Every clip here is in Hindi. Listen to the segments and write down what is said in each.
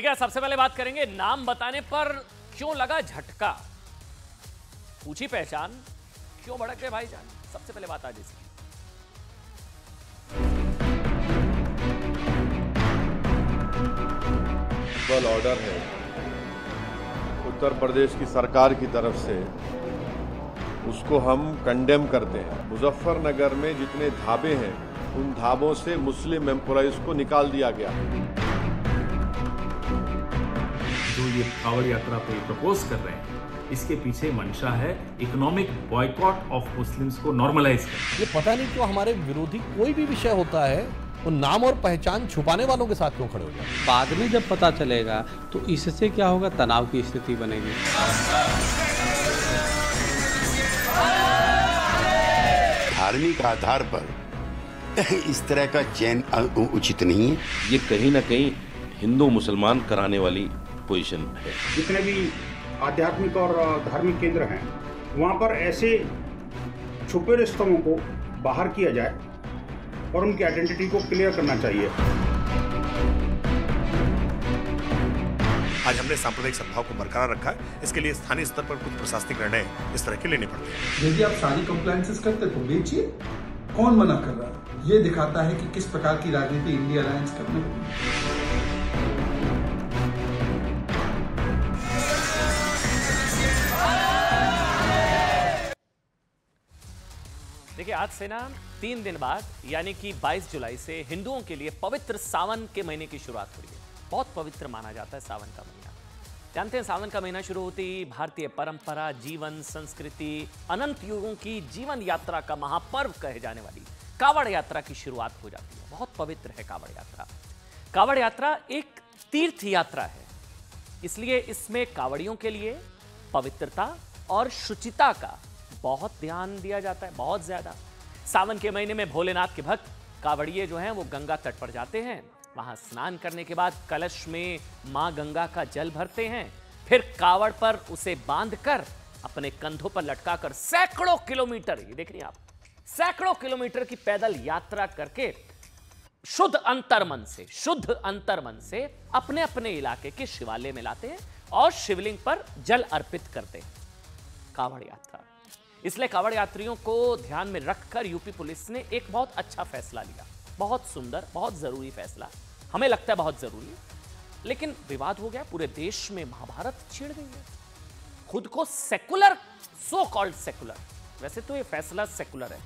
देखिए, सबसे पहले बात करेंगे नाम बताने पर क्यों लगा झटका। पूछी पहचान, क्यों भड़क गए भाईजान। सबसे पहले बात आज इसकी। ऑर्डर है उत्तर प्रदेश की सरकार की तरफ से, उसको हम कंडेम करते हैं। मुजफ्फरनगर में जितने ढाबे हैं उन ढाबों से मुस्लिम एम्प्लॉइज को निकाल दिया गया। जो ये कांवड़ यात्रा पे प्रपोज कर रहे हैं, इसके पीछे मंशा है इकोनॉमिक बॉयकॉट ऑफ मुस्लिम्स को नॉर्मलाइज करना। ये पता नहीं क्यों हमारे विरोधी कोई भी विषय होता है वो नाम और पहचान छुपाने वालों के साथ क्यों खड़े हो जाते हैं। बाद में जब पता चलेगा तो इससे क्या होगा, तनाव की स्थिति बनेगी। धार्मिक आधार पर इस तरह का चयन उचित नहीं है। ये कहीं ना कहीं हिंदू मुसलमान कराने वाली पोजीशन है। जितने भी आध्यात्मिक और धार्मिक केंद्र हैं वहाँ पर ऐसे छुपे रिश्तों को बाहर किया जाए और उनकी आइडेंटिटी को क्लियर करना चाहिए। आज हमने सांप्रदायिक सद्भाव को बरकरार रखा है। इसके लिए स्थानीय स्तर पर कुछ प्रशासनिक निर्णय इस तरह के लेने पड़ते हैं। यदि आप सारी कंप्लायंसेस करते तो बेचिए, कौन मना कर रहा है। ये दिखाता है कि किस प्रकार की राजनीति इंडिया अलायंस करने लगी। देखिए, आज से ना 3 दिन बाद यानी कि 22 जुलाई से हिंदुओं के लिए पवित्र सावन के महीने की शुरुआत हो रही है। बहुत पवित्र माना जाता है सावन का महीना। जानते हैं, सावन का महीना शुरू होते ही भारतीय परंपरा, जीवन, संस्कृति, अनंत युगों की जीवन यात्रा का महापर्व कहे जाने वाली कावड़ यात्रा की शुरुआत हो जाती है। बहुत पवित्र है कावड़ यात्रा। कावड़ यात्रा एक तीर्थ यात्रा है, इसलिए इसमें कावड़ियों के लिए पवित्रता और शुचिता का बहुत ध्यान दिया जाता है, बहुत ज्यादा। सावन के महीने में भोलेनाथ के भक्त कावड़िए जो हैं वो गंगा तट पर जाते हैं। वहां स्नान करने के बाद कलश में मां गंगा का जल भरते हैं, फिर कावड़ पर उसे बांधकर अपने कंधों पर लटकाकर सैकड़ों किलोमीटर, ये देख रही हैं आप, सैकड़ों किलोमीटर की पैदल यात्रा करके शुद्ध अंतर्मन से अपने अपने इलाके के शिवालय में लाते हैं और शिवलिंग पर जल अर्पित करते हैं। कावड़ यात्रा, इसलिए कावड़ यात्रियों को ध्यान में रखकर यूपी पुलिस ने एक बहुत अच्छा फैसला लिया। बहुत सुंदर, बहुत जरूरी फैसला, हमें लगता है बहुत जरूरी, लेकिन विवाद हो गया। पूरे देश में महाभारत छिड़ गई है। खुद को सेकुलर, सो कॉल्ड सेकुलर, वैसे तो ये फैसला सेकुलर है,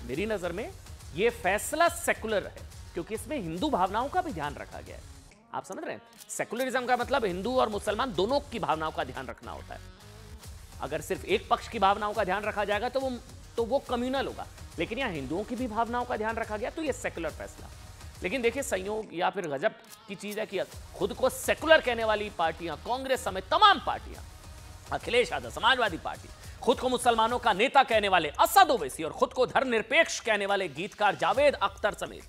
मेरी नजर में ये फैसला सेकुलर है क्योंकि इसमें हिंदू भावनाओं का भी ध्यान रखा गया है। आप समझ रहे हैं, सेकुलरिज्म का मतलब हिंदू और मुसलमान दोनों की भावनाओं का ध्यान रखना होता है। अगर सिर्फ एक पक्ष की भावनाओं का ध्यान रखा जाएगा तो वो कम्युनल होगा, लेकिन यहां हिंदुओं की भी भावनाओं का ध्यान रखा गया, तो ये सेकुलर फैसला। लेकिन देखिए, संयोग या फिर गजब की चीज है कि खुद को सेकुलर कहने वाली पार्टियां, कांग्रेस समेत तमाम पार्टियां, अखिलेश यादव समाजवादी पार्टी, खुद को मुसलमानों का नेता कहने वाले असद ओवैसी और खुद को धर्मनिरपेक्ष कहने वाले गीतकार जावेद अख्तर समेत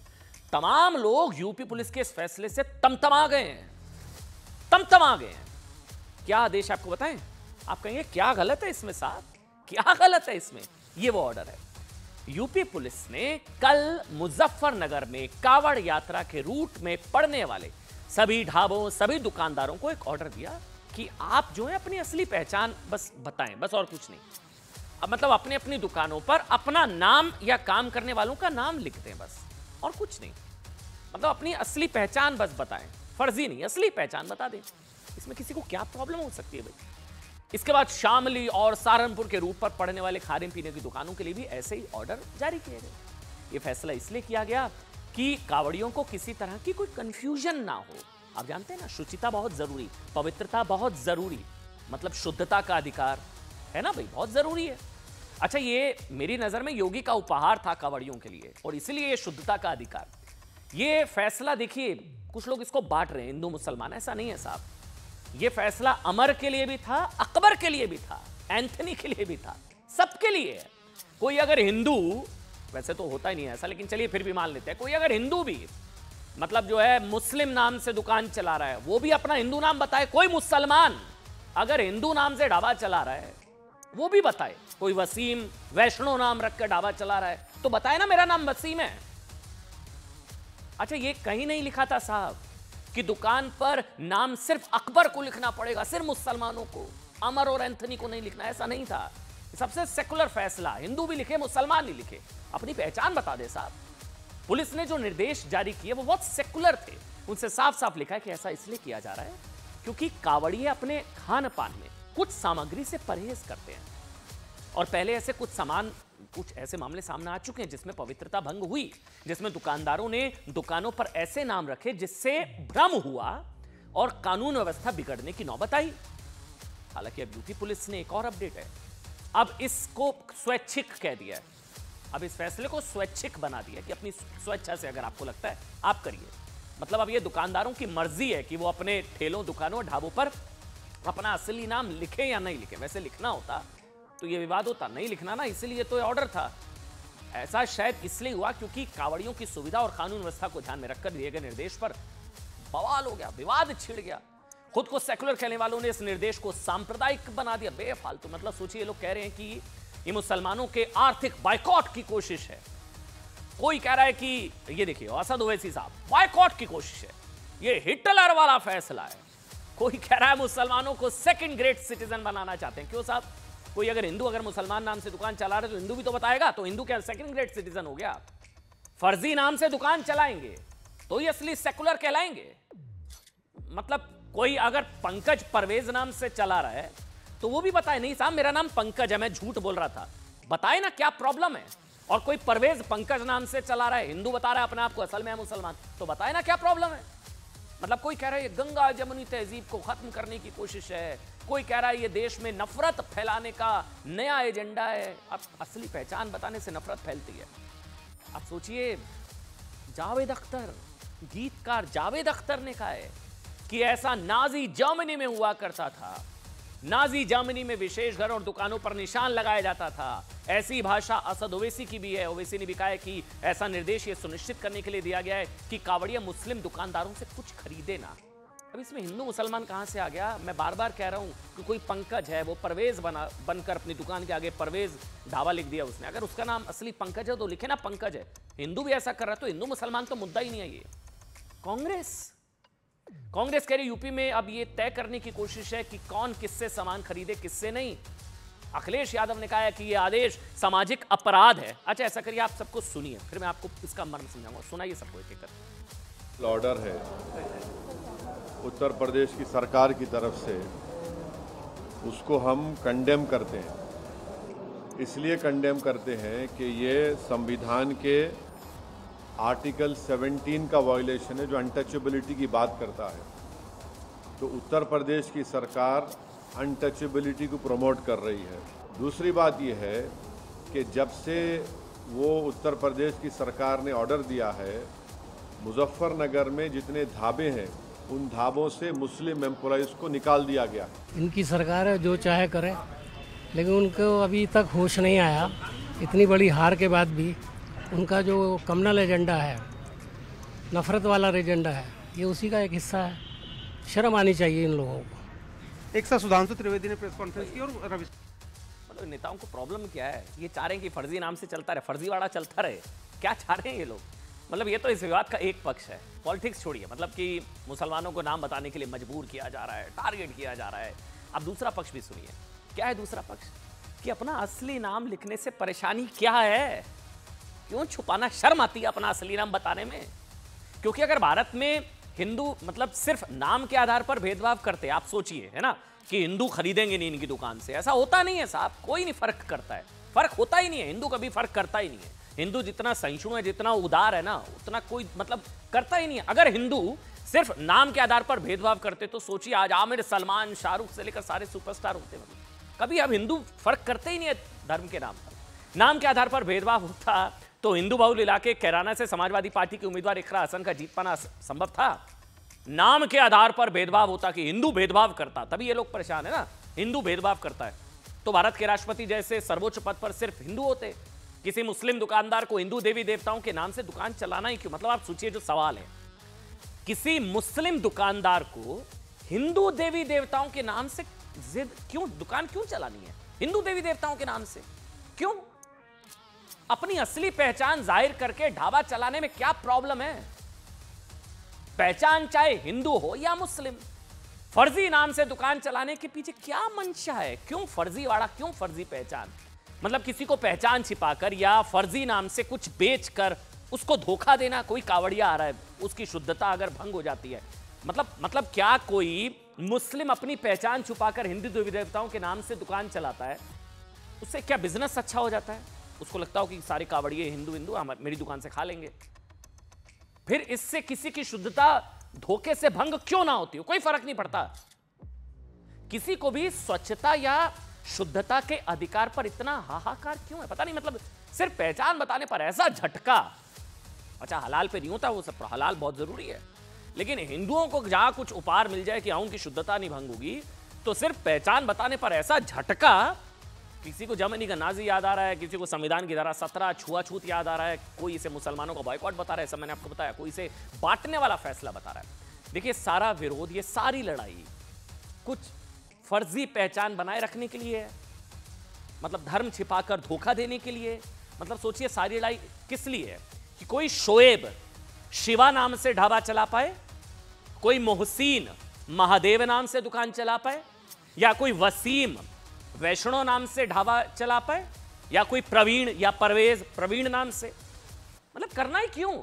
तमाम लोग यूपी पुलिस के इस फैसले से तमतमा गए हैं। क्या आदेश आपको बताएं? आप कहेंगे क्या गलत है इसमें साहब, क्या गलत है इसमें? ये वो ऑर्डर है। यूपी पुलिस ने कल मुजफ्फरनगर में कावड़ यात्रा के रूट में पड़ने वाले सभी ढाबों, सभी दुकानदारों को एक ऑर्डर दिया कि आप जो है अपनी असली पहचान बस बताएं, बस और कुछ नहीं। अब मतलब अपनी अपनी दुकानों पर अपना नाम या काम करने वालों का नाम लिख दें बस, और कुछ नहीं। मतलब अपनी असली पहचान बस बताएं, फर्जी नहीं, असली पहचान बता दें। इसमें किसी को क्या प्रॉब्लम हो सकती है भाई? इसके बाद शामली और सहारनपुर के रूट पर पड़ने वाले खाने पीने की दुकानों के लिए भी ऐसे ही ऑर्डर जारी किए गए। यह फैसला इसलिए किया गया कि कावड़ियों को किसी तरह की कोई कंफ्यूजन ना हो। आप जानते हैं ना, शुचिता बहुत जरूरी, पवित्रता बहुत जरूरी, मतलब शुद्धता का अधिकार है ना भाई, बहुत जरूरी है। अच्छा, ये मेरी नजर में योगी का उपहार था कावड़ियों के लिए, और इसलिए ये शुद्धता का अधिकार, ये फैसला देखिए, कुछ लोग इसको बांट रहे हैं हिंदू मुसलमान, ऐसा नहीं है साहब। यह फैसला अमर के लिए भी था, अकबर के लिए भी था, एंथनी के लिए भी था, सबके लिए है। कोई अगर हिंदू, वैसे तो होता ही नहीं है ऐसा, लेकिन चलिए फिर भी मान लेते हैं, कोई अगर हिंदू भी मतलब जो है मुस्लिम नाम से दुकान चला रहा है, वो भी अपना हिंदू नाम बताए। कोई मुसलमान अगर हिंदू नाम से ढाबा चला रहा है वो भी बताए। कोई वसीम वैष्णो नाम रख कर ढाबा चला रहा है तो बताए ना मेरा नाम वसीम है। अच्छा, ये कहीं नहीं लिखा था साहब कि दुकान पर नाम सिर्फ अकबर को लिखना पड़ेगा, सिर्फ मुसलमानों को, अमर और एंथनी को नहीं लिखना, ऐसा नहीं था। सबसे सेकुलर फैसला, हिंदू भी लिखे मुसलमान नहीं लिखे, अपनी पहचान बता दे साहब। पुलिस ने जो निर्देश जारी किए वो बहुत सेकुलर थे, उनसे साफ साफ लिखा है कि ऐसा इसलिए किया जा रहा है क्योंकि कावड़िए अपने खान पान में कुछ सामग्री से परहेज करते हैं और पहले ऐसे कुछ ऐसे मामले सामने आ चुके हैं जिसमें पवित्रता भंग हुई, जिसमें दुकानदारों ने दुकानों पर ऐसे नाम रखे जिससे भ्रम हुआ और कानून व्यवस्था बिगड़ने की नौबत आई। हालांकि अब यूपी पुलिस ने एक और अपडेट है, अब इसको स्वैच्छिक कह दिया है, अब इस फैसले को स्वैच्छिक बना दिया कि अपनी स्वेच्छा से अगर आपको लगता है आप करिए। मतलब अब ये दुकानदारों की मर्जी है कि वो अपने ठेलों, दुकानों, ढाबों पर अपना असली नाम लिखे या नहीं लिखे। वैसे लिखना होता तो ये विवाद होता, नहीं लिखना ना, इसलिए तो ऑर्डर था। ऐसा शायद इसलिए हुआ क्योंकि कावड़ियों की सुविधा और कानून व्यवस्था को ध्यान में रखकर दिए गए निर्देश पर बवाल हो गया, विवाद छिड़ गया। खुद को सेकुलर कहने वालों ने इस निर्देश को सांप्रदायिक बना दिया, बेफालतू। मतलब सोचिए, लोग कह रहे हैं कि ये मुसलमानों के आर्थिक बायकॉट की कोशिश है। कोई कह रहा है कि ये देखिए असद ओवैसी साहब, बायकॉट की कोशिश है, ये हिटलर वाला फैसला है। कोई कह रहा है मुसलमानों को सेकंड ग्रेड सिटीजन बनाना चाहते हैं। क्यों साहब? कोई अगर हिंदू अगर मुसलमान नाम से दुकान चला रहे तो हिंदू भी तो बताएगा, तो हिंदू क्या सेकंड ग्रेड सिटीजन हो गया? फर्जी नाम से दुकान चलाएंगे तो ये असली सेकुलर कहलाएंगे? मतलब कोई अगर पंकज परवेज नाम से चला रहा है तो वो भी बताए, नहीं साहब मेरा नाम पंकज है, मैं झूठ बोल रहा था, बताए ना क्या प्रॉब्लम है। और कोई परवेज पंकज नाम से चला रहा है, हिंदू बता रहा है अपने आप को, असल में है मुसलमान, तो बताए ना क्या प्रॉब्लम है। मतलब कोई कह रहा है ये गंगा जमुनी तहजीब को खत्म करने की कोशिश है, कोई कह रहा है ये देश में नफरत फैलाने का नया एजेंडा है। अब असली पहचान बताने से नफरत फैलती है। अब सोचिए, जावेद अख्तर, गीतकार जावेद अख्तर ने कहा है कि ऐसा नाजी जर्मनी में हुआ करता था, नाजी जर्मनी में विशेष घर और दुकानों पर निशान लगाया जाता था। ऐसी भाषा असद ओवैसी की भी है। ओवैसी ने भी कहा है कि ऐसा निर्देश ये सुनिश्चित करने के लिए दिया गया है कि कावड़िया मुस्लिम दुकानदारों से कुछ खरीदे ना। अब इसमें हिंदू मुसलमान कहां से आ गया? मैं बार बार कह रहा हूं कि कोई पंकज है, वो परवेज बनकर अपनी दुकान के आगे परवेज ढाबा लिख दिया उसने। अगर उसका नाम असली पंकज है तो लिखे ना पंकज है। हिंदू भी ऐसा कर रहा है तो हिंदू मुसलमान तो मुद्दा ही नहीं है ये। कांग्रेस कह रही यूपी में अब ये तय करने की कोशिश है कि कौन किससे सामान खरीदे किससे नहीं। अखिलेश यादव ने कहा है कि ये आदेश सामाजिक अपराध है। अच्छा ऐसा करिए, आप सबको सुनिए, फिर मैं आपको इसका मर्म समझाऊंगा। सुनाइए सबको एक एक कर। ऑर्डर है उत्तर प्रदेश की सरकार की तरफ से, उसको हम कंडेम करते हैं। इसलिए कंडेम करते हैं कि ये संविधान के आर्टिकल 17 का वायलेशन है जो अनटचेबिलिटी की बात करता है। तो उत्तर प्रदेश की सरकार अनटचेबिलिटी को प्रमोट कर रही है। दूसरी बात यह है कि जब से वो उत्तर प्रदेश की सरकार ने ऑर्डर दिया है, मुजफ्फरनगर में जितने ढाबे हैं उन ढाबों से मुस्लिम एम्प्लॉइज को निकाल दिया गया। इनकी सरकार है, जो चाहे करे, लेकिन उनको अभी तक होश नहीं आया। इतनी बड़ी हार के बाद भी उनका जो कम्युनल एजेंडा है, नफरत वाला एजेंडा है, ये उसी का एक हिस्सा है। शर्म आनी चाहिए इन लोगों को। एक साथ सुधांशु त्रिवेदी ने प्रेस कॉन्फ्रेंस की और रवि, मतलब नेताओं को प्रॉब्लम क्या है? ये चाह रहे हैं कि फर्जी नाम से चलता रहे, फर्जीवाड़ा चलता रहे। क्या चाह रहे हैं ये लोग? मतलब ये तो इस विवाद का एक पक्ष है। पॉलिटिक्स छोड़िए, मतलब कि मुसलमानों को नाम बताने के लिए मजबूर किया जा रहा है, टारगेट किया जा रहा है। अब दूसरा पक्ष भी सुनिए। क्या है दूसरा पक्ष? कि अपना असली नाम लिखने से परेशानी क्या है? क्यों छुपाना? शर्म आती है अपना असली नाम बताने में? क्योंकि अगर भारत में हिंदू मतलब सिर्फ नाम के आधार पर भेदभाव करते, आप सोचिए, है ना, कि हिंदू खरीदेंगे नहीं इनकी दुकान से, ऐसा होता नहीं है साहब। कोई नहीं फर्क करता है, फर्क होता ही नहीं है। हिंदू कभी फर्क करता ही नहीं है। हिंदू जितना सहिष्णु है, जितना उदार है ना, उतना कोई मतलब करता ही नहीं है। अगर हिंदू सिर्फ नाम के आधार पर भेदभाव करते तो सोचिए आज आमिर, सलमान, शाहरुख से लेकर सारे सुपरस्टार होते। मतलब कभी अब हिंदू फर्क करते ही नहीं है धर्म के नाम पर। नाम के आधार पर भेदभाव होता तो हिंदू बहुल इलाके कैराना से समाजवादी पार्टी के उम्मीदवार इकरा हसन का जीत पाना संभव था। नाम के आधार पर भेदभाव होता कि हिंदू भेदभाव करता, तभी ये लोग परेशान है ना। हिंदू भेदभाव करता है तो भारत के राष्ट्रपति जैसे सर्वोच्च पद पर सिर्फ हिंदू होते। किसी मुस्लिम दुकानदार को हिंदू देवी देवताओं के नाम से दुकान चलाना ही क्यों? मतलब आप सोचिए जो सवाल है, किसी मुस्लिम दुकानदार को हिंदू देवी देवताओं के नाम से क्यों दुकान क्यों चलानी है? हिंदू देवी देवताओं के नाम से क्यों? अपनी असली पहचान जाहिर करके ढाबा चलाने में क्या प्रॉब्लम है? पहचान चाहे हिंदू हो या मुस्लिम। फर्जी नाम से दुकान चलाने के पीछे क्या मंशा है? क्यों फर्जीवाड़ा, क्यों फर्जी पहचान? मतलब किसी को पहचान छिपाकर या फर्जी नाम से कुछ बेचकर उसको धोखा देना। कोई कावड़िया आ रहा है, उसकी शुद्धता अगर भंग हो जाती है, मतलब क्या कोई मुस्लिम अपनी पहचान छुपाकर हिंदू देवी देवताओं के नाम से दुकान चलाता है, उससे क्या बिजनेस अच्छा हो जाता है? उसको लगता हो कि सारे कावड़िए हिंदू मेरी दुकान से खा लेंगे। फिर इससे किसी की शुद्धता धोखे से भंग क्यों ना होती हो, कोई फर्क नहीं पड़ता। किसी को भी स्वच्छता या शुद्धता के अधिकार पर इतना हाहाकार क्यों है, पता नहीं। मतलब सिर्फ पहचान बताने पर ऐसा झटका। अच्छा, हलाल पे नहीं होता वो सब, हलाल बहुत जरूरी है, लेकिन हिंदुओं को जहां कुछ उपहार मिल जाए कि हाँ उनकी शुद्धता नहीं भंग होगी, तो सिर्फ पहचान बताने पर ऐसा झटका। किसी को जर्मनी का नाजी याद आ रहा है, किसी को संविधान की धारा 17 छुआछूत याद आ रहा है, कोई इसे मुसलमानों का बॉयकॉट बता रहा है, सब मैंने आपको बताया, कोई इसे बांटने वाला फैसला बता रहा है। देखिए, सारा विरोध, ये सारी लड़ाई कुछ फर्जी पहचान बनाए रखने के लिए है, मतलब धर्म छिपाकर धोखा देने के लिए। मतलब सोचिए, सारी लड़ाई किस लिए है कि कोई शोएब शिवा नाम से ढाबा चला पाए, कोई मोहसिन महादेव नाम से दुकान चला पाए, या कोई वसीम वैष्णो नाम से ढाबा चला पाए, या कोई प्रवीण या परवेज प्रवीण नाम से। मतलब करना ही क्यों?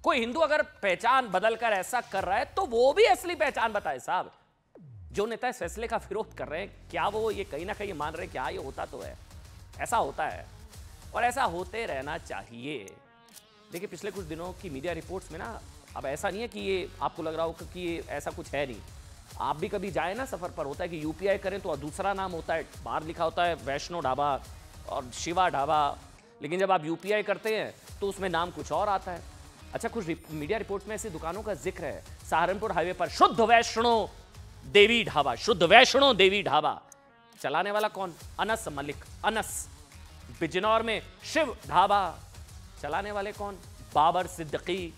कोई हिंदू अगर पहचान बदलकर ऐसा कर रहा है तो वो भी असली पहचान बताए साहब। जो नेता इस फैसले का विरोध कर रहे हैं, क्या वो ये कहीं ना कहीं मान रहे हैं कि हाँ ये होता तो है, ऐसा होता है और ऐसा होते रहना चाहिए। देखिए, पिछले कुछ दिनों की मीडिया रिपोर्ट्स में ना, अब ऐसा नहीं है कि ये आपको लग रहा हो कि ये ऐसा कुछ है नहीं। आप भी कभी जाए ना सफर पर, होता है कि यूपीआई करें तो दूसरा नाम होता है, बाहर लिखा होता है वैष्णो ढाबा और शिवा ढाबा, लेकिन जब आप यूपीआई करते हैं तो उसमें नाम कुछ और आता है। अच्छा, कुछ मीडिया रिपोर्ट में ऐसी दुकानों का जिक्र है। सहारनपुर हाईवे पर शुद्ध वैष्णो देवी ढाबा, शुद्ध वैष्णो देवी ढाबा, चलाने वाला कौन? अनस मलिक, अनस। बिजनौर में शिव ढाबा, चलाने वाले कौन? बाबर सिद्दीकी।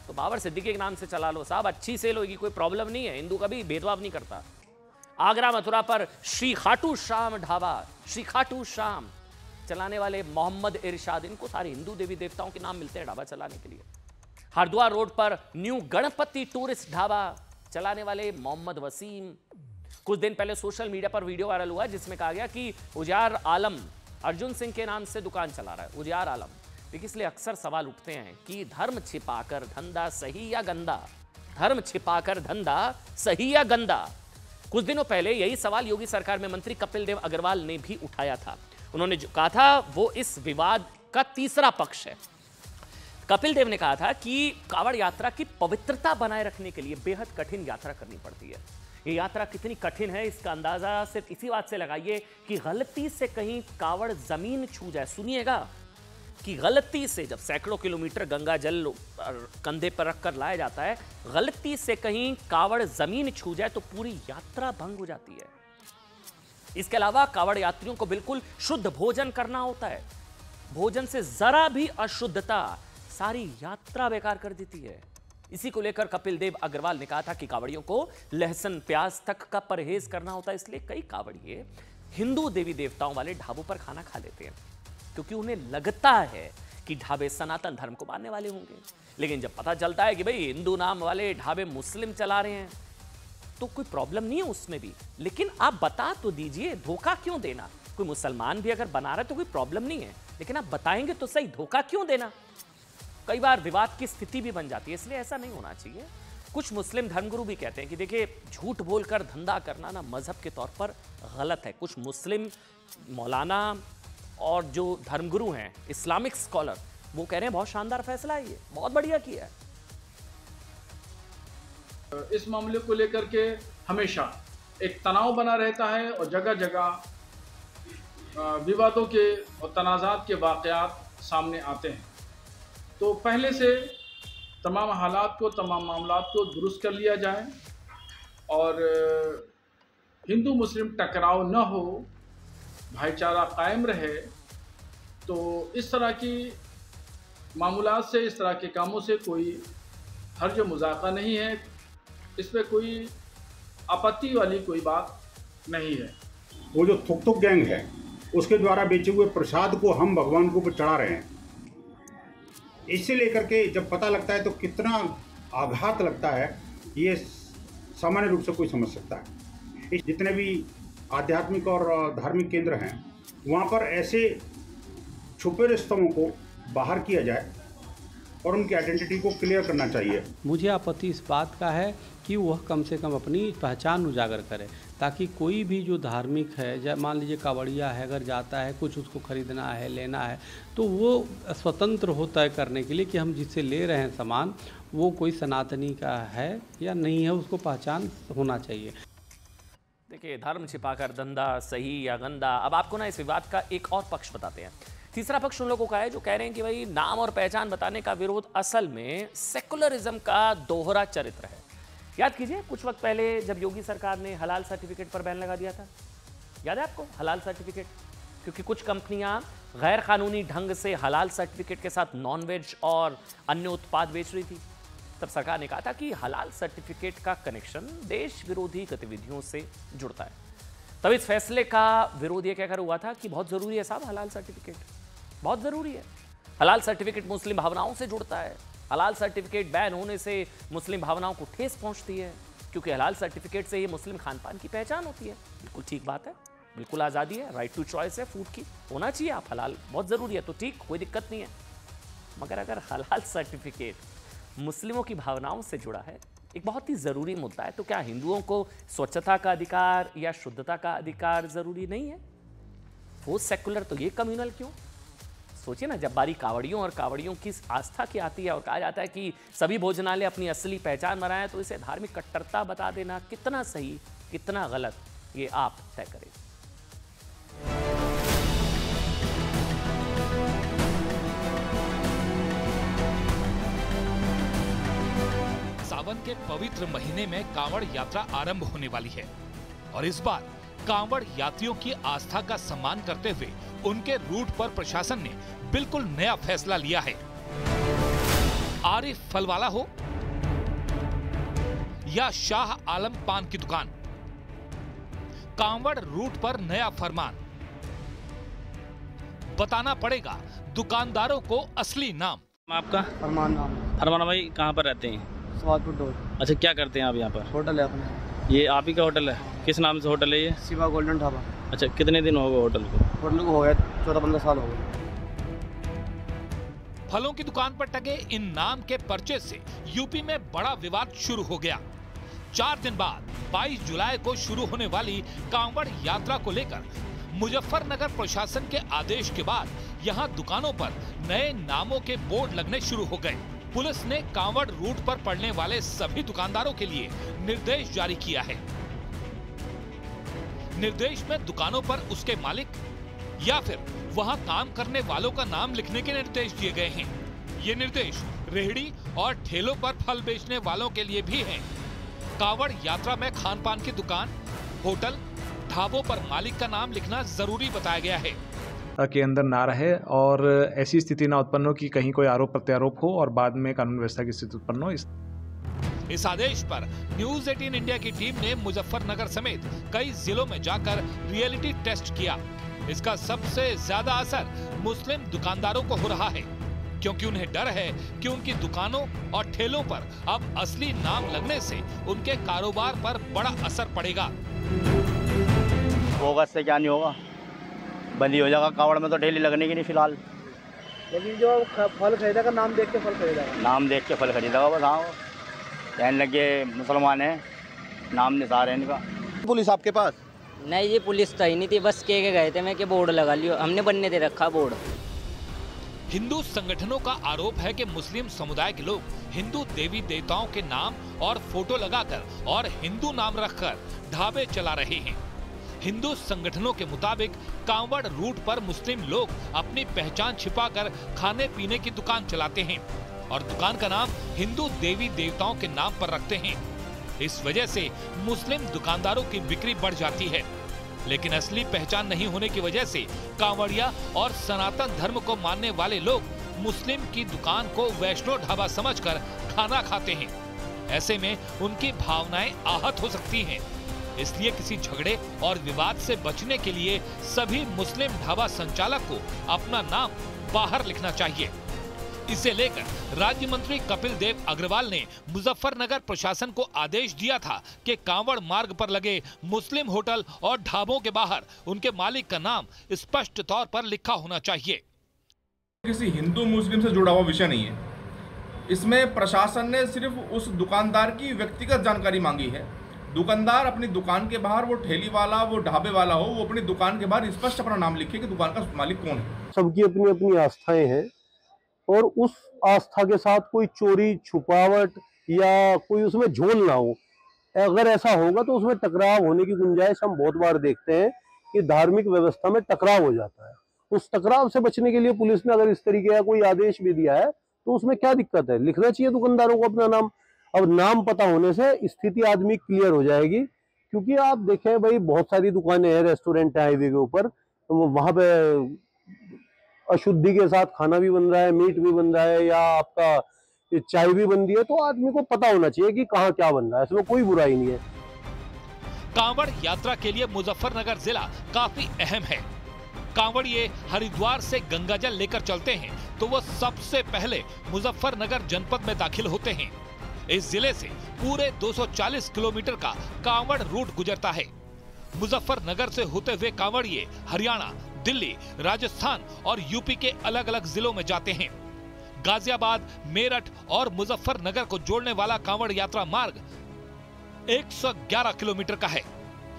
तो बाबर सिद्दीकी के नाम से चला लो साहब, अच्छी सेल होगी, कोई प्रॉब्लम नहीं है, हिंदू कभी भेदभाव नहीं करता। आगरा मथुरा पर श्री खाटू श्याम ढाबा, श्री खाटू श्याम, चलाने वाले मोहम्मद इरशाद। इनको सारे हिंदू देवी देवताओं के नाम मिलते हैं ढाबा चलाने के लिए। हरिद्वार रोड पर न्यू गणपति टूरिस्ट ढाबा, चलाने वाले मोहम्मद वसीम। कुछ दिन पहले सोशल मीडिया पर वीडियो वायरल हुआ जिसमें कहा गया कि उजियार आलम अर्जुन सिंह के नाम से दुकान चला रहा है, उजियार आलम। देखिए, इसलिए अक्सर सवाल उठते हैं कि धर्म छिपाकर धंधा सही या गंदा, धर्म छिपाकर धंधा सही या गंदा। कुछ दिनों पहले यही सवाल योगी सरकार में मंत्री कपिल देव अग्रवाल ने भी उठाया था। उन्होंने जो कहा था वो इस विवाद का तीसरा पक्ष है। कपिल देव ने कहा था कि कावड़ यात्रा की पवित्रता बनाए रखने के लिए बेहद कठिन यात्रा करनी पड़ती है। ये यात्रा कितनी कठिन है इसका अंदाजा सिर्फ इसी बात से लगाइए कि गलती से कहीं कावड़ जमीन छू जाए, सुनिएगा, कि गलती से जब सैकड़ों किलोमीटर गंगा जल कंधे पर रखकर लाया जाता है, गलती से कहीं कावड़ जमीन छू जाए तो पूरी यात्रा भंग हो जाती है। इसके अलावा कावड़ यात्रियों को बिल्कुल शुद्ध भोजन करना होता है। भोजन से जरा भी अशुद्धता सारी यात्रा बेकार कर देती है। इसी को लेकर कपिल देव अग्रवाल ने कहा था कि कावड़ियों को लहसुन प्याज तक का परहेज करना होता है। इसलिए कई कावड़िए हिंदू देवी देवताओं वाले ढाबों पर खाना खा लेते हैं क्योंकि उन्हें लगता है कि ढाबे सनातन धर्म को मानने वाले होंगे। लेकिन जब पता चलता है कि भाई हिंदू नाम वाले ढाबे मुस्लिम चला रहे हैं तो कोई प्रॉब्लम नहीं है उसमें भी, लेकिन आप बता तो दीजिए, धोखा क्यों देना? कोई मुसलमान भी अगर बना रहा है तो कोई प्रॉब्लम नहीं है, लेकिन आप बताएंगे तो सही, धोखा क्यों देना? कई बार विवाद की स्थिति भी बन जाती है, इसलिए ऐसा नहीं होना चाहिए। कुछ मुस्लिम धर्मगुरु भी कहते हैं कि देखिए, झूठ बोलकर धंधा करना ना मजहब के तौर पर गलत है। कुछ मुस्लिम मौलाना और जो धर्मगुरु हैं, इस्लामिक स्कॉलर, वो कह रहे हैं बहुत शानदार फैसला है, ये बहुत बढ़िया किया है। इस मामले को लेकर के हमेशा एक तनाव बना रहता है और जगह जगह विवादों के और तनाज़ात के वाक़यात सामने आते हैं। तो पहले से तमाम हालात को, तमाम मामलात को दुरुस्त कर लिया जाए और हिंदू मुस्लिम टकराव न हो, भाईचारा कायम रहे। तो इस तरह की मामूलात से, इस तरह के कामों से कोई हर्ज मज़ाक़ा नहीं है, इस पर कोई आपत्ति वाली कोई बात नहीं है। वो जो थुक थुक गैंग है उसके द्वारा बेचे हुए प्रसाद को हम भगवान के ऊपर चढ़ा रहे हैं। इससे लेकर के जब पता लगता है तो कितना आघात लगता है, ये सामान्य रूप से कोई समझ सकता है। इस जितने भी आध्यात्मिक और धार्मिक केंद्र हैं, वहाँ पर ऐसे छुपे रिश्तों को बाहर किया जाए और उनकी आइडेंटिटी को क्लियर करना चाहिए। मुझे आपत्ति इस बात का है कि वह कम से कम अपनी पहचान उजागर करे, ताकि कोई भी जो धार्मिक है, मान लीजिए कांवड़िया है, अगर जाता है कुछ उसको खरीदना है, लेना है, तो वो स्वतंत्र हो तय करने के लिए कि हम जिससे ले रहे हैं सामान वो कोई सनातनी का है या नहीं है, उसको पहचान होना चाहिए। देखिए, धर्म छिपाकर धंधा सही या गंदा। अब आपको ना इस विवाद का एक और पक्ष बताते हैं। तीसरा पक्ष उन लोगों का है जो कह रहे हैं कि भाई नाम और पहचान बताने का विरोध असल में सेकुलरिज्म का दोहरा चरित्र है। याद कीजिए, कुछ वक्त पहले जब योगी सरकार ने हलाल सर्टिफिकेट पर बैन लगा दिया था, याद है आपको? हलाल सर्टिफिकेट, क्योंकि कुछ कंपनियां गैर कानूनी ढंग से हलाल सर्टिफिकेट के साथ नॉनवेज और अन्य उत्पाद बेच रही थी। तब सरकार ने कहा था कि हलाल सर्टिफिकेट का कनेक्शन देश विरोधी गतिविधियों से जुड़ता है। तब इस फैसले का विरोध ये कहकर हुआ था कि बहुत ज़रूरी है साहब, हलाल सर्टिफिकेट बहुत ज़रूरी है। हलाल सर्टिफिकेट मुस्लिम भावनाओं से जुड़ता है। हलाल सर्टिफिकेट बैन होने से मुस्लिम भावनाओं को ठेस पहुंचती है, क्योंकि हलाल सर्टिफिकेट से ये मुस्लिम खान पान की पहचान होती है। बिल्कुल ठीक बात है, बिल्कुल आज़ादी है, राइट टू चॉइस है फूड की, होना चाहिए। आप हलाल बहुत ज़रूरी है तो ठीक, कोई दिक्कत नहीं है। मगर अगर हलाल सर्टिफिकेट मुस्लिमों की भावनाओं से जुड़ा है, एक बहुत ही ज़रूरी मुद्दा है, तो क्या हिंदुओं को स्वच्छता का अधिकार या शुद्धता का अधिकार ज़रूरी नहीं है? वो सेकुलर तो ये कम्युनल क्यों? सोचिए ना, जब बारी कावड़ियों और कावड़ियों की आस्था की आती है और कहा जाता है कि सभी भोजनालय अपनी असली पहचान बनाएं, तो इसे धार्मिक कट्टरता बता देना कितना सही कितना गलत, ये आप तय करें। सावन के पवित्र महीने में कांवड़ यात्रा आरंभ होने वाली है और इस बार कांवड़ यात्रियों की आस्था का सम्मान करते हुए उनके रूट पर प्रशासन ने बिल्कुल नया फैसला लिया है। आरिफ फलवाला हो या शाह आलम पान की दुकान, कांवड़ रूट पर नया फरमान। बताना पड़ेगा दुकानदारों को असली नाम। आपका? फरमान नाम। फरमान भाई कहाँ पर रहते हैं? स्वादपुर रोड। अच्छा, क्या करते हैं आप यहाँ पर? होटल है अपना। ये आप ही का होटल है? किस नाम से होटल है ये? शिवा गोल्डन ढाबा। अच्छा, कितने दिन हो गए होटल को? होटल को हो गया 14-15 साल हो गए। फलों की दुकान पर टके इन नाम के पर्चे से यूपी में बड़ा विवाद शुरू हो गया। 4 दिन बाद 22 जुलाई को शुरू होने वाली कांवड़ यात्रा को लेकर मुजफ्फरनगर प्रशासन के आदेश के बाद यहां दुकानों पर नए नामों के बोर्ड लगने शुरू हो गए। पुलिस ने कांवड़ रूट पर पड़ने वाले सभी दुकानदारों के लिए निर्देश जारी किया है। निर्देश में दुकानों पर उसके मालिक या फिर वहां काम करने वालों का नाम लिखने के निर्देश दिए गए हैं। ये निर्देश रेहड़ी और ठेलों पर फल बेचने वालों के लिए भी हैं। कांवड़ यात्रा में खान पान की दुकान, होटल, ढाबों पर मालिक का नाम लिखना जरूरी बताया गया है के अंदर ना रहे और ऐसी स्थिति ना उत्पन्न हो कि कहीं कोई आरोप प्रत्यारोप हो और बाद में कानून व्यवस्था की स्थिति उत्पन्न हो। इस आदेश पर न्यूज 18 इंडिया की टीम ने मुजफ्फरनगर समेत कई जिलों में जाकर रियलिटी टेस्ट किया। इसका सबसे ज्यादा असर मुस्लिम दुकानदारों को हो रहा है, क्योंकि उन्हें डर है कि उनकी दुकानों और ठेलों पर अब असली नाम लगने से उनके कारोबार पर बड़ा असर पड़ेगा। होगा इससे क्या नहीं होगा, बंदी हो जाएगा। कांवड़ में तो ठेली लगने की नहीं फिलहाल, लेकिन जो फल खरीदेगा नाम देख के फल खरीदेगा। नाम देख के फल खरीदेगा बस। हाँ, कहने लगे मुसलमान है, नाम निसार है इनका। पुलिस आपके पास? नहीं, ये पुलिस तो ही नहीं थी, बस के गए थे मैं कि बोर्ड लगा लियो, हमने बनने दे रखा बोर्ड। हिंदू संगठनों का आरोप है कि मुस्लिम समुदाय के लोग हिंदू देवी देवताओं के नाम और फोटो लगाकर और हिंदू नाम रखकर ढाबे चला रहे हैं। हिंदू संगठनों के मुताबिक कांवड़ रूट पर मुस्लिम लोग अपनी पहचान छिपाकर खाने पीने की दुकान चलाते हैं और दुकान का नाम हिंदू देवी देवताओं के नाम पर रखते हैं। इस वजह से मुस्लिम दुकानदारों की बिक्री बढ़ जाती है, लेकिन असली पहचान नहीं होने की वजह से कांवड़िया और सनातन धर्म को मानने वाले लोग मुस्लिम की दुकान को वैष्णो ढाबा समझकर खाना खाते हैं। ऐसे में उनकी भावनाएं आहत हो सकती हैं। इसलिए किसी झगड़े और विवाद से बचने के लिए सभी मुस्लिम ढाबा संचालक को अपना नाम बाहर लिखना चाहिए। इसे लेकर राज्य मंत्री कपिल देव अग्रवाल ने मुजफ्फरनगर प्रशासन को आदेश दिया था कि कांवड़ मार्ग पर लगे मुस्लिम होटल और ढाबों के बाहर उनके मालिक का नाम स्पष्ट तौर पर लिखा होना चाहिए। किसी हिंदू मुस्लिम से जुड़ा हुआ विषय नहीं है। इसमें प्रशासन ने सिर्फ उस दुकानदार की व्यक्तिगत जानकारी मांगी है। दुकानदार अपनी दुकान के बाहर, वो ठेली वाला, वो ढाबे वाला हो, वो अपनी दुकान के बाहर स्पष्ट अपना नाम लिखे कि दुकान का मालिक कौन है। सबकी अपनी अपनी आस्थाएं हैं और उस आस्था के साथ कोई चोरी छुपावट या कोई उसमें झोल ना हो। अगर ऐसा होगा तो उसमें टकराव होने की गुंजाइश हम बहुत बार देखते हैं कि धार्मिक व्यवस्था में टकराव हो जाता है। उस टकराव से बचने के लिए पुलिस ने अगर इस तरीके का कोई आदेश भी दिया है तो उसमें क्या दिक्कत है? लिखना चाहिए दुकानदारों को अपना नाम। अब नाम पता होने से स्थिति आदमी क्लियर हो जाएगी, क्योंकि आप देखें भाई बहुत सारी दुकानें हैं, रेस्टोरेंट है हाईवे के ऊपर, तो वहां पे अशुद्धि के साथ खाना भी बन रहा है, मीट भी बन रहा है या आपका चाय भी बन रही है, तो आदमी को पता होना चाहिए कि कहाँ क्या बन रहा है। इसमें कोई बुराई नहीं है। कांवड़ यात्रा के लिए मुजफ्फरनगर जिला काफी अहम है। कांवड़िए हरिद्वार से गंगाजल लेकर चलते हैं तो वो सबसे पहले मुजफ्फरनगर जनपद में दाखिल होते हैं। इस जिले से पूरे 240 किलोमीटर का कांवड़ रूट गुजरता है। मुजफ्फरनगर से होते हुए कांवड़िए हरियाणा, दिल्ली, राजस्थान और यूपी के अलग अलग जिलों में जाते हैं। गाजियाबाद, मेरठ और मुजफ्फरनगर को जोड़ने वाला कांवड़ यात्रा मार्ग 111 किलोमीटर का है।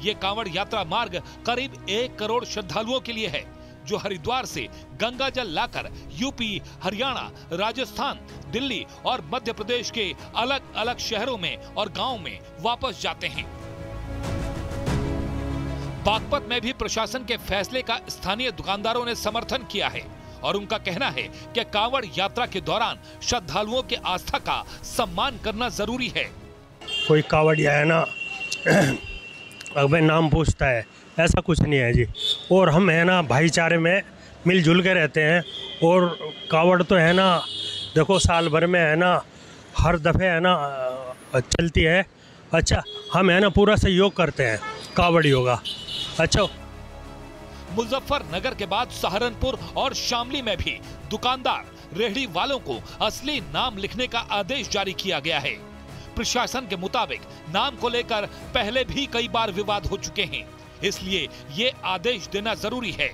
ये कांवड़ यात्रा मार्ग करीब 1 करोड़ श्रद्धालुओं के लिए है, जो हरिद्वार से गंगा जल लाकर यूपी, हरियाणा, राजस्थान, दिल्ली और मध्य प्रदेश के अलग अलग शहरों में और गांवों में वापस जाते हैं। बागपत में भी प्रशासन के फैसले का स्थानीय दुकानदारों ने समर्थन किया है और उनका कहना है कि कांवड़ यात्रा के दौरान श्रद्धालुओं के आस्था का सम्मान करना जरूरी है। कोई कांवड़िया है ना अगर नाम पूछता है, ऐसा कुछ नहीं है जी। और हम है ना भाईचारे में मिलजुल के रहते हैं। और कांवड़ तो है ना देखो साल भर में है ना हर दफ़े है ना चलती है। अच्छा, हम है ना पूरा सहयोग करते हैं कांवड़ियों का। अच्छा, मुजफ्फरनगर के बाद सहारनपुर और शामली में भी दुकानदार, रेहड़ी वालों को असली नाम लिखने का आदेश जारी किया गया है। प्रशासन के मुताबिक नाम को लेकर पहले भी कई बार विवाद हो चुके हैं, इसलिए ये आदेश देना जरूरी है।